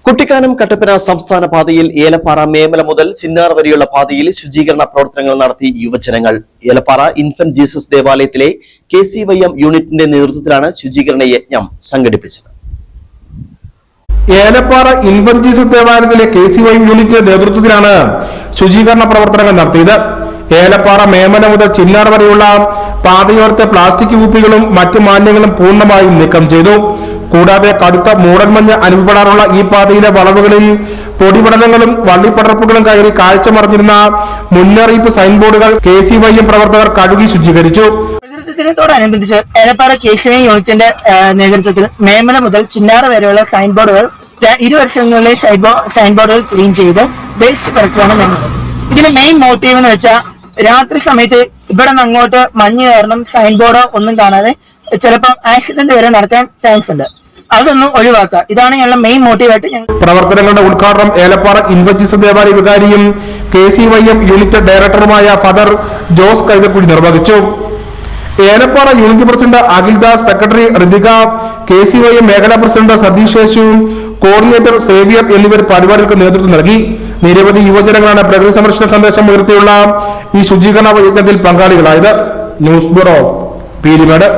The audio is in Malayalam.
കുട്ടിക്കാനം കട്ടപ്പന സംസ്ഥാന പാതയിൽ ഏലപ്പാറ മേമല മുതൽ ചിന്നാർ വരെയുള്ള പാതയിൽ ശുചീകരണ പ്രവർത്തനങ്ങൾ നടത്തി യുവജനങ്ങൾ. ഏലപ്പാറ ഇൻഫന്റ് ജീസസ് ദേവാലയത്തിലെ KCYM യൂണിറ്റിന്റെ നേതൃത്വത്തിലാണ് ശുചീകരണ യജ്ഞം സംഘടിപ്പിച്ചത്. ഏലപ്പാറ ഇൻഫന്റ് ജീസസ് ദേവാലയത്തിലെ KCYM യൂണിറ്റിന്റെ നേതൃത്വത്തിലാണ് ശുചീകരണ പ്രവർത്തനങ്ങൾ നടത്തിയത്. ഏലപ്പാറ മേമല മുതൽ ചിന്നാർ വരെയുള്ള പാതയോരത്തെ പ്ലാസ്റ്റിക് കുപ്പികളും മറ്റു മാലിന്യങ്ങളും പൂർണ്ണമായും നീക്കം ചെയ്തു. കൂടാതെ കടുത്ത മൂടൽമഞ്ഞ് അനുഭവപ്പെടാറുള്ള ഈ പാതയിലെ വളവുകളിൽ പൊടിപടലങ്ങളും വള്ളിപ്പടർപ്പുകളും കയറി കാഴ്ച മറഞ്ഞിരുന്ന മുന്നറിയിപ്പ് സൈൻ ബോർഡുകൾ KCYM പ്രവർത്തകർ കഴുകി ശുചീകരിച്ചു. ദിനത്തോടനുബന്ധിച്ച് ഏലപ്പാറ KCYM യൂണിറ്റിന്റെ നേതൃത്വത്തിൽ മേമല മുതൽ ചിന്നാർ വരെയുള്ള സൈൻ ബോർഡുകൾ ഇരുവശങ്ങളിലെ സൈൻ ബോർഡുകൾ ക്ലീൻ ചെയ്ത് വേസ്റ്റ് കുറയ്ക്കുകയാണ് ഞങ്ങൾ. ഇതിന്റെ മെയിൻ മോട്ടീവ് എന്ന് വെച്ചാൽ രാത്രി സമയത്ത് ഇവിടെ നിന്ന് അങ്ങോട്ട് മഞ്ഞ് കാരണം സൈൻ ബോർഡോ ഒന്നും കാണാതെ ചിലപ്പോൾ ആക്സിഡന്റ് വരെ നടക്കാൻ ചാൻസ് ഉണ്ട്. അതൊന്നും ഒഴിവാക്കുക. ഇതാണ് ഞങ്ങളുടെ മെയിൻ മോട്ടീവായിട്ട് ഞങ്ങൾ. പ്രവർത്തനങ്ങളുടെ ഉദ്ഘാടനം ഏലപ്പാറ ഇൻഫന്റ് ജീസസ് ദേവാലയ വികാരിയും KCYM യൂണിറ്റ് ഡയറക്ടറുമായ ഫാദർ ജോസ് കൈതക്കുഴി നിർവഹിച്ചു. Elappara unit president Akhildas, secretary Ritika, KCYM മേഖലാ president Satheesh Sheshu, coordinator Xavier എന്നിവർ പരിപാടികൾക്ക് നേതൃത്വം നൽകി. നിരവധി യുവജനങ്ങളാണ് പ്രകൃതി സംരക്ഷണ സന്ദേശം ഉയർത്തിയുള്ള ഈ ശുചീകരണ യജ്ഞത്തിൽ പങ്കാളികളായത്. News bureau, Peermade.